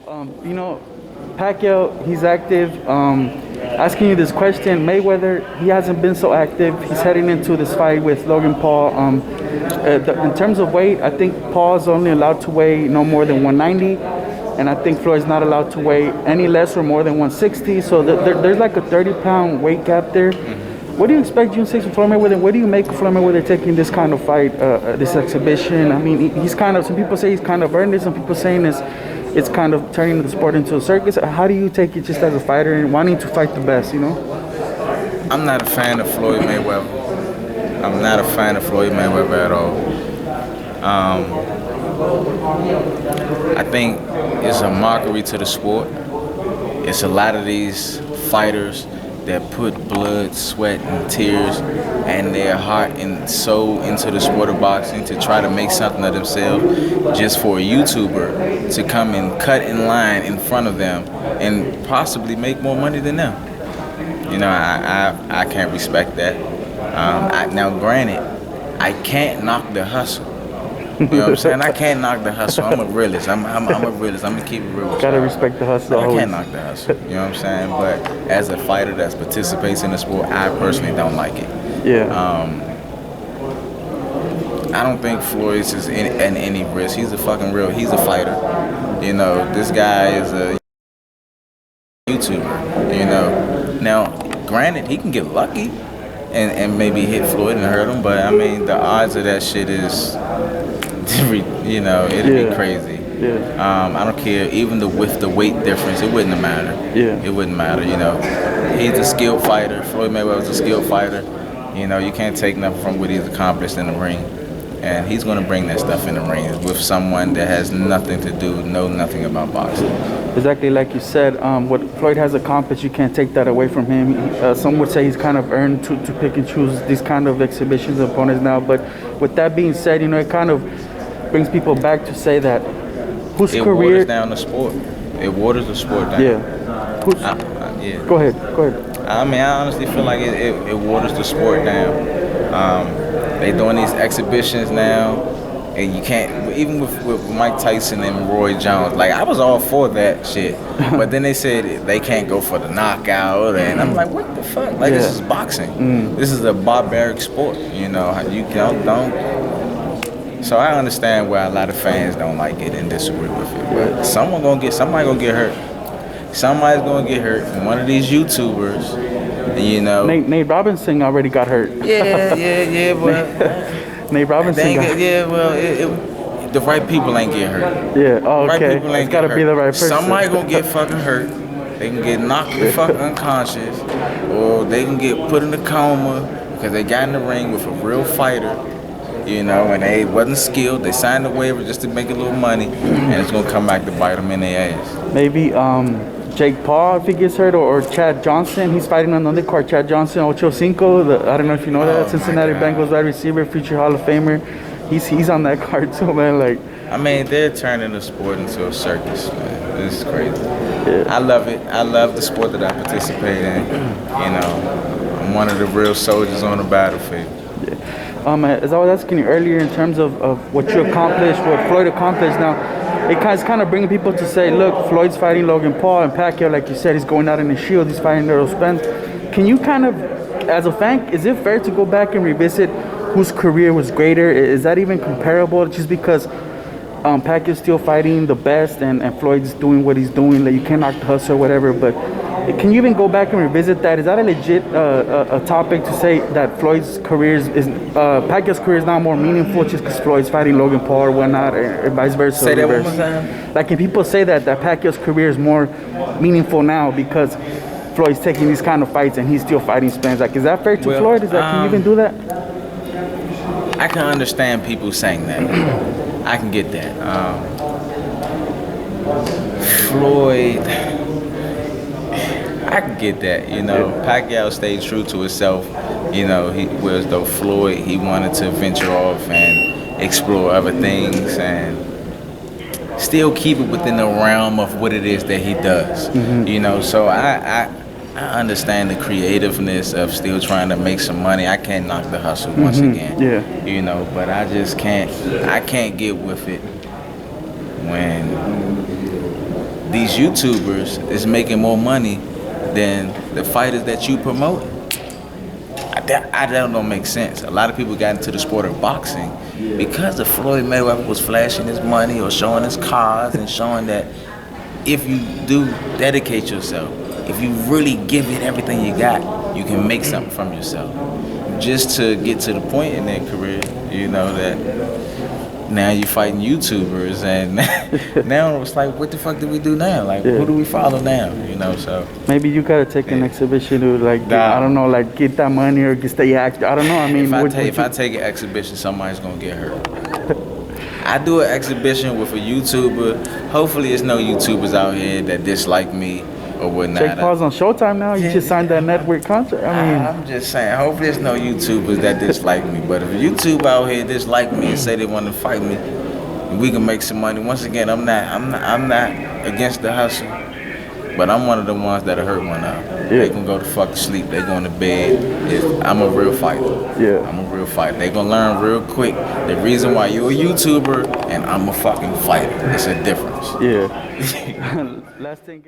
You know, Pacquiao, he's active. Asking you this question, Mayweather, he hasn't been so active. He's heading into this fight with Logan Paul. In terms of weight, I think Paul's only allowed to weigh no more than 190, and I think Floyd's not allowed to weigh any less or more than 160. So there's like a 30-pound weight gap there. What do you expect June 6th from Floyd Mayweather? What do you make of Floyd Mayweather taking this kind of fight, this exhibition? I mean, he's kind of, some people say he's kind of earned it. Some people saying it's kind of turning the sport into a circus. How do you take it just as a fighter and wanting to fight the best, you know? I'm not a fan of Floyd Mayweather. I'm not a fan of Floyd Mayweather at all. I think it's a mockery to the sport. It's a lot of these fighters that put blood, sweat, and tears and their heart and soul into the sport of boxing to try to make something of themselves just for a YouTuber to come and cut in line in front of them and possibly make more money than them. You know, I can't respect that. Now, granted, I can't knock the hustle. You know what I'm saying? I can't knock the hustle. I'm a realist. I'm a realist. I'm gonna keep it real. Gotta respect the hustle. I can't knock the hustle. You know what I'm saying? But as a fighter that participates in the sport, I personally don't like it. Yeah. I don't think Floyd's is in any risk. He's a fighter. You know, this guy is a YouTuber. You know, now granted, he can get lucky and maybe hit Floyd and hurt him, but I mean the odds of that shit is, you know, it'd be crazy. Yeah. I don't care, even with the weight difference, it wouldn't matter. Yeah. It wouldn't matter, you know. He's a skilled fighter. Floyd Mayweather's a skilled fighter. You know, you can't take nothing from what he's accomplished in the ring. And he's going to bring that stuff in the ring with someone that has nothing to do, know nothing about boxing. Exactly like you said, what Floyd has accomplished, you can't take that away from him. Some would say he's kind of earned to pick and choose these kind of exhibitions opponents now. But with that being said, you know, it kind of brings people back to say that it waters down the sport. It waters the sport down. Yeah. Yeah. Go ahead. I mean, I honestly feel like it waters the sport down. They doing these exhibitions now, and you can't, even with Mike Tyson and Roy Jones, like I was all for that shit, but then they said they can't go for the knockout, and I'm like, what the fuck? Like, this is boxing. This is a barbaric sport, you know. You don't. So I understand why a lot of fans don't like it and disagree with it. But somebody gonna get hurt. Somebody's gonna get hurt from one of these YouTubers. You know, Nate Robinson already got hurt. Yeah, but Nate Robinson the right people ain't get hurt. Yeah, oh, okay. Right people ain't it's gotta be the right person. Somebody gonna get fucking hurt. They can get knocked the fuck unconscious, or they can get put in a coma because they got in the ring with a real fighter. You know, and they wasn't skilled. They signed the waiver just to make a little money, and it's gonna come back to bite them in their ass. Maybe Jake Paul, if he gets hurt, or Chad Johnson. He's fighting on the undercard. Chad Johnson, Ocho Cinco. I don't know if you know that. Cincinnati Bengals wide receiver, future Hall of Famer. He's on that card too, man. Like, I mean, they're turning the sport into a circus, man. This is crazy. Yeah. I love it. I love the sport that I participate in. You know, I'm one of the real soldiers on the battlefield. Yeah. As I was asking you earlier, in terms of what you accomplished, what Floyd accomplished now. It's kind of bringing people to say, look, Floyd's fighting Logan Paul, and Pacquiao, like you said, he's going out in the Shield, he's fighting Errol Spence. Can you kind of, as a fan, is it fair to go back and revisit whose career was greater? Is that even comparable? Just because Pacquiao's still fighting the best and Floyd's doing what he's doing, like you can't knock the hustle or whatever, but can you even go back and revisit that? Is that a legit a topic to say that Floyd's career Pacquiao's career is now more meaningful just because Floyd's fighting Logan Paul or whatnot, or vice versa? Say that one more time. Like, can people say that Pacquiao's career is more meaningful now because Floyd's taking these kind of fights and he's still fighting Spence? Like, is that fair to Floyd? Can you even do that? I can understand people saying that. I can get that. Floyd, I can get that. You know, Pacquiao stayed true to himself. You know, whereas though Floyd, he wanted to venture off and explore other things and still keep it within the realm of what it is that he does. You know, so I understand the creativeness of still trying to make some money. I can't knock the hustle once again. Yeah. You know, but I just can't. I can't get with it when these YouTubers is making more money than the fighters that you promote. That don't make sense. A lot of people got into the sport of boxing because of Floyd Mayweather was flashing his money or showing his cars and showing that if you do dedicate yourself, if you really give it everything you got, you can make something from yourself. Just to get to the point in their career, you know, that now you're fighting YouTubers, and now it's like, what the fuck do we do now? Like, who do we follow now? You know, so maybe you gotta take an exhibition to like, I don't know, like get that money or get the act. I don't know. I mean, if I take an exhibition, somebody's gonna get hurt. I do an exhibition with a YouTuber. Hopefully, there's no YouTubers out here that dislike me or whatnot. Jake Paul's on Showtime now. You just signed that network contract. I mean, I'm just saying. Hopefully, there's no YouTubers that dislike me. But if a YouTuber out here dislike me and say they want to fight me, we can make some money. Once again, I'm not against the hustle, but I'm one of the ones that hurt one out. They can go to fuck to sleep. They going to bed. I'm a real fighter. Yeah, I'm a real fighter. They gonna learn real quick the reason why you're a YouTuber and I'm a fucking fighter. It's a difference. Yeah. Last thing.